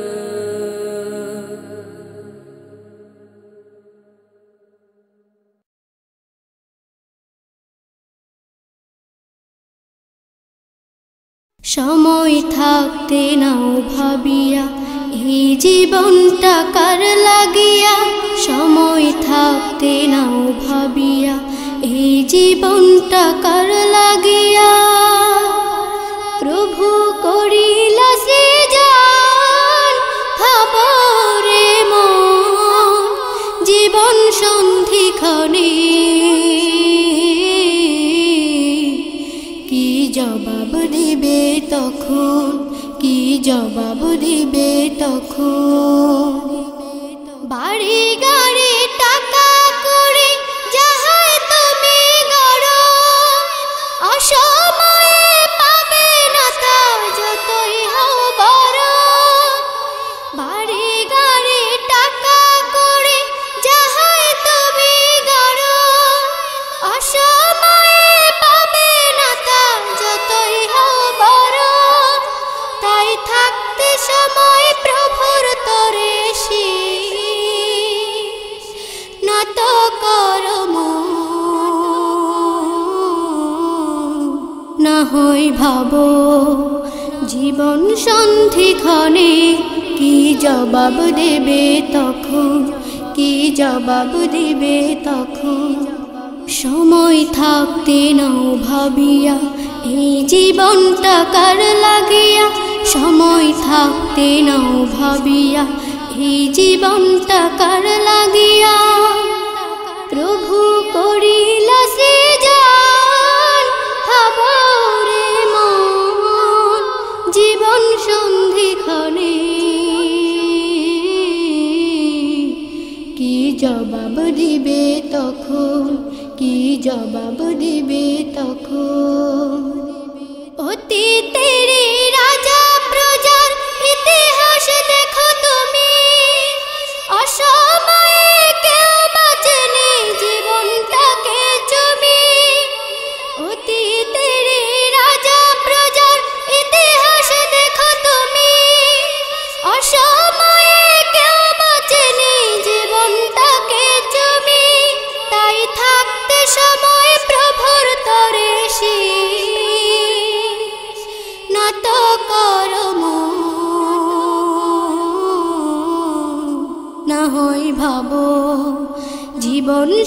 সময় থাকতে নাও ভাবিয়া এই জীবনটা কার লাগিয়া, সময় থাকতে নাও ভাবিয়া এই জীবনটা কার লাগিয়া। প্রভু করিল সৃজন ভাবরে মন জীবন সন্ধিক্ষণে, কি জবাব দিবে তখন, কি জবাব দিবে তখন। বাড়ি গাড়ি টাকা করে যাহাই তুমি গড়, অসময়ে পাবে না তা যতই হও বড়। বাড়ি গাড়ি টাকা করে যাহাই তুমি গড়, অসময়ে পাবে না তা যতই হও বড়। তাই থাকতে সময় প্রভুর তরে নত করম, না হই ভাবো জীবন সন্ধিক্ষণে, কি জবাব দেবে তখন, কি জবাব দেবে তখন। সময় থাকতে নাও ভাবিয়া এই জীবনটা কার লাগিয়া, সময় থাকতে নাও ভাবিয়া এই জীবনটা কার লাগিয়া। প্রভু করিল সৃজন ভাবরে মন জীবন সন্ধিক্ষণে, কি জবাব দিবে তখন, কি জবাব দিবে তখন। অতীতের রাজা প্রজার ইতিহাস দেখো তুমি, অসময়ে কেউ বাঁচেনি জীবনটাকে চুমি। অতীতের রাজা প্রজার ইতিহাস দেখো তুমি, অসময়ে কেউ বাঁচেনি জীবনটাকে চুমি। তাই থাকতে সময় প্রভুর তরে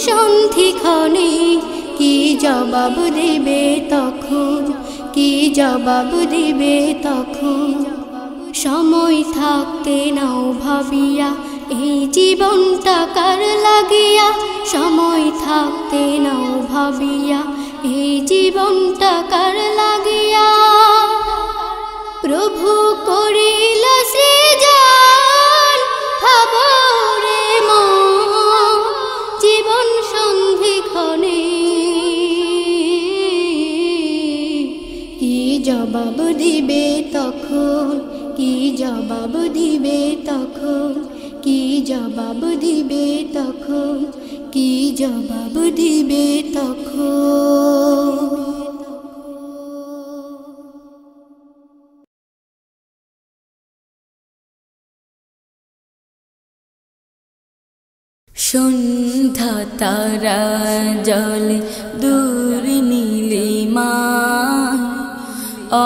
সন্ধিক্ষণে কি জবাব দিবে তখন, কি জবাব দিবে তখন। সময় থাকতে নাও ভাবিয়া এই জীবনটা কার লাগিয়া, সময় থাকতে নাও ভাবিয়া এই জীবনটা কার লাগিয়া। প্রভু করিল সৃজন ভাবরে মন, জীবন সন্ধিক্ষণে কি জবাব দিবে তখন, কি জবাব দিবে তখন, কি জবাব দিবে তখন, কি জবাব দিবে তখন। সন্ধ্যা তারা জলে দূর নীলিমা,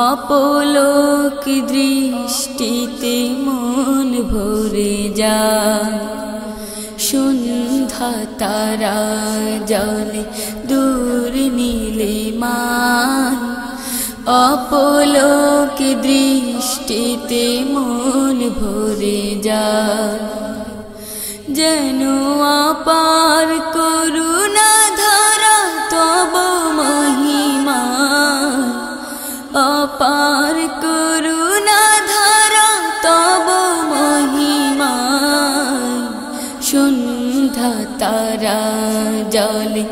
অপলোক দৃষ্টিতে মন ভরে যায়। সন্ধ্যা তারা জলে দূর নীলিমা, অপলোক দৃষ্টিতে মন ভরে যায়। যেন অপার করুণা ধারা তব মহিমা, অপার করুণা ধারা তব মহিমা। সন্ধ্যা তারা জলে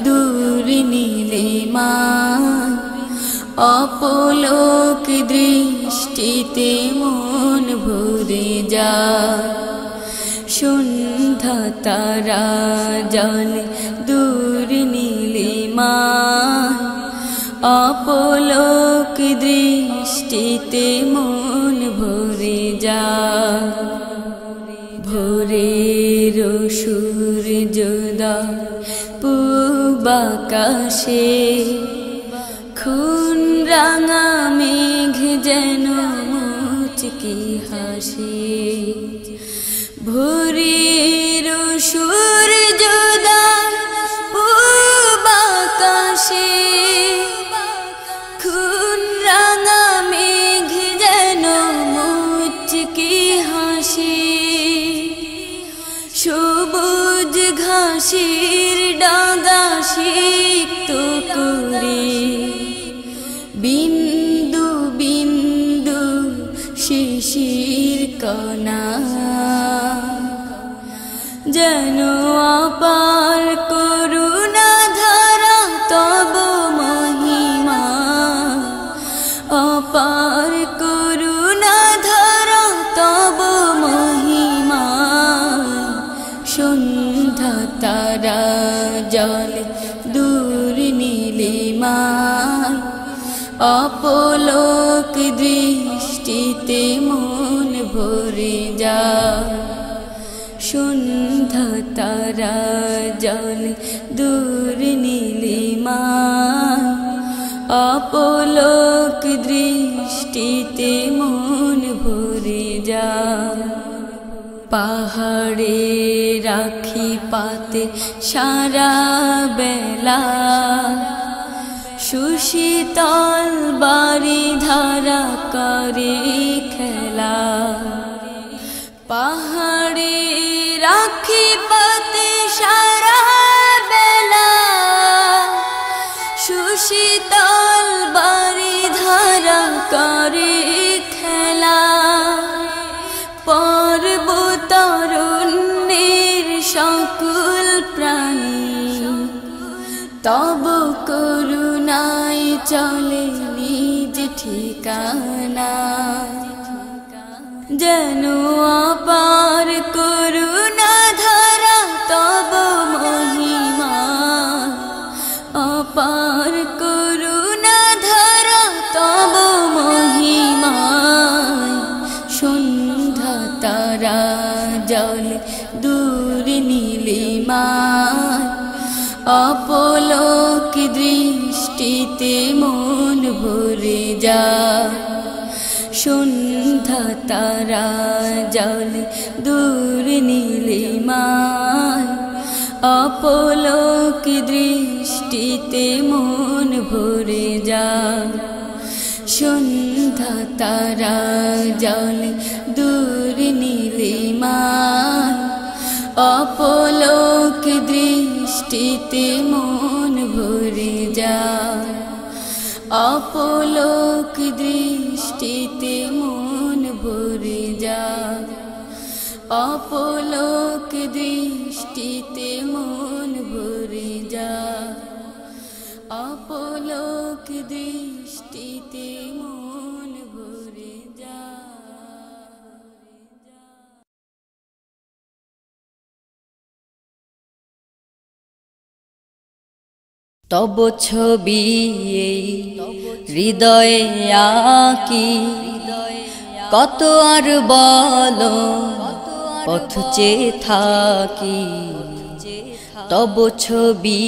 দূর নীলিমা, অপলোক দৃষ্টিতে মন ভরে যায়। সন্ধ্যা তারা জলে দূর নীলিমা, অপলোক দৃষ্টিতে মন ভরে যায়। ভোরের সূর্যোদয় পূব আকাশে, খুন রাঙা মেঘ যেন মুচকি হাসে। ভোরের সূর্যোদয় পূব আকাশে, খুন রাঙা মেঘ যেন মুচকি হাসে। সবুজ ঘাসের ডাঙা সিক্ত করে, বিন্দু বিন্দু শিশির কণা। যেন অপার করুণা ধারা তব মহিমা, অপার করুণা ধারা তব মহিমা। সন্ধ্যা তারা জলে দূর নীলিমা, অপলোক দৃষ্টিতে মন ভরে যায়। সন্ধ্যা তারা জলে দূর নীলিমা, অপলোক দৃষ্টিতে মন ভরে যায়। পাহাড়ে রাখি পাতে সারা বেলা, সুশীতল বাড়ি ধারা করে খেলা। পাহাড়ে রাখি পাতে সারা বেলা, সুশীতল বাড়ি ধারা করে খেলা। পর্বতারণ্যের সকল প্রাণী তব করুণায় চলে নিজ ঠিকানা। যেন অপার করুণা ধারা তব মহিমা, অপার করুণা ধারা তব মহিমা। সন্ধ্যা তারা জলে দূর নীলিমা, অপলোক দৃষ্টিতে মন ভরে যায়। সন্ধ্যা তারা জলে দূর নীলিমা, অপলক দৃষ্টিতে মন ভরে যায় সন্ধ্যা তারা জলে দূর নীলিমায় অপলক দৃষ্টিতে মন ভরে যায় অপলক দৃষ্টিতে মন ভরে যায় অপলক দৃষ্টিতে মন ভরে যায় অপলক দৃষ্টিতে মন ভরে যায়। তব ছবি হৃদয়ে আঁকি কত আর বলো পথ চেয়ে থাকি তব ছবি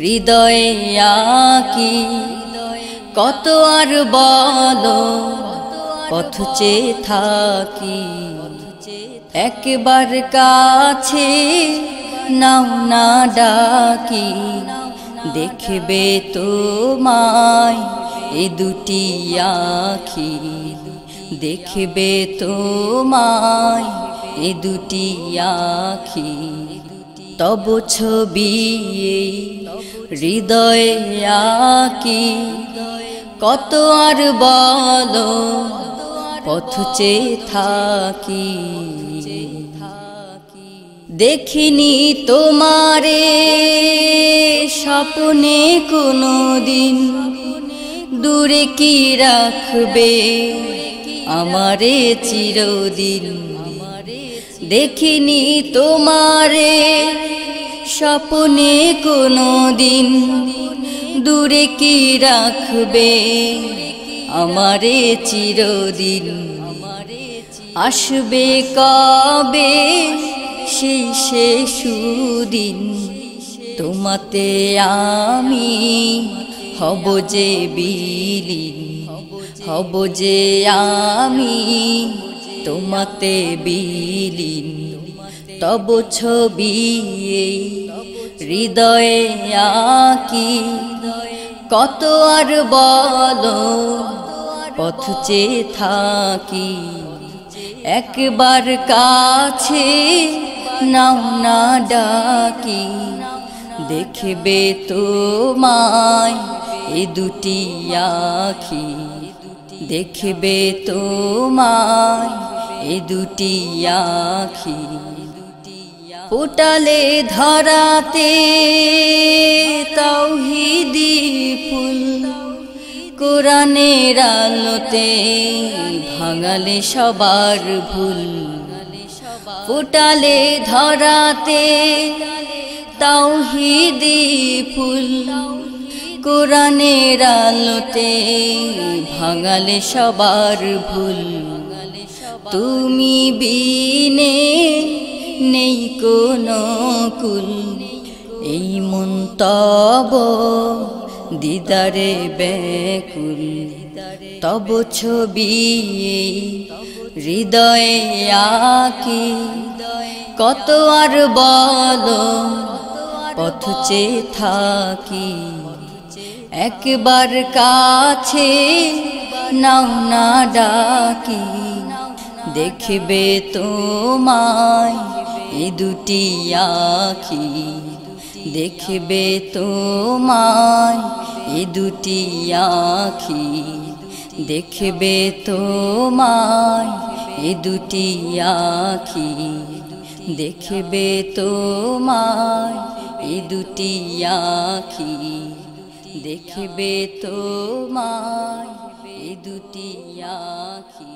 হৃদয়ে আঁকি কত আর বলো পথ চেয়ে থাকি একবার কাছে নাও না ডাকি দেখবে তোমায় এ দুটি আঁখি দেখবে তোমায় এ দুটি আঁখি তব ছবি হৃদয়ে আঁকি কত আর বলো পথ চেয়ে থাকি দেখিনি তোমারে স্বপ্নে কোনো দিন দূরে কি রাখবে আমারে চিরদিন দেখিনি তোমারে স্বপ্নে কোনো দিন দূরে কি রাখবে আমারে চিরদিন আসবে কবে সেই সুদিন তোমাতে আমি হব যে বিলীন হব যে আমি তোমাতে বিলীন তব ছবি হৃদয়ে আঁকি কত আর বলো পথ চেয়ে থাকি একবার কাছে নাও না ডাকি দেখবে তোমায় এ দুটি আঁখি দেখবে তোমায় এ দুটি আঁখি ফোটালে ধরাতে তাওহীদি ফুল কোরআনের আলোতে ভাঙালে সবার ভুল ফোটালে ধরাতে তাওহীদি ফুল কোরআনের আলোতে ভাঙালে সবার ভুল তুমি বিনে নেই কোনো কুল এই মন তব দিদারে ব্যাকুল তব ছবি হৃদয়ে আঁকি কত আর বলো পথ চেয়ে থাকি একবার কাছে নাও না ডাকি দেখবে তোমায় এ দুটি আঁখি দেখবে তোমায় এ দুটি আঁখি দেখবে তোমায় এ দুটি আঁখি দেখবে তোমায় এ দুটি আঁখি দেখবে তোমায় এ দুটি আঁখি।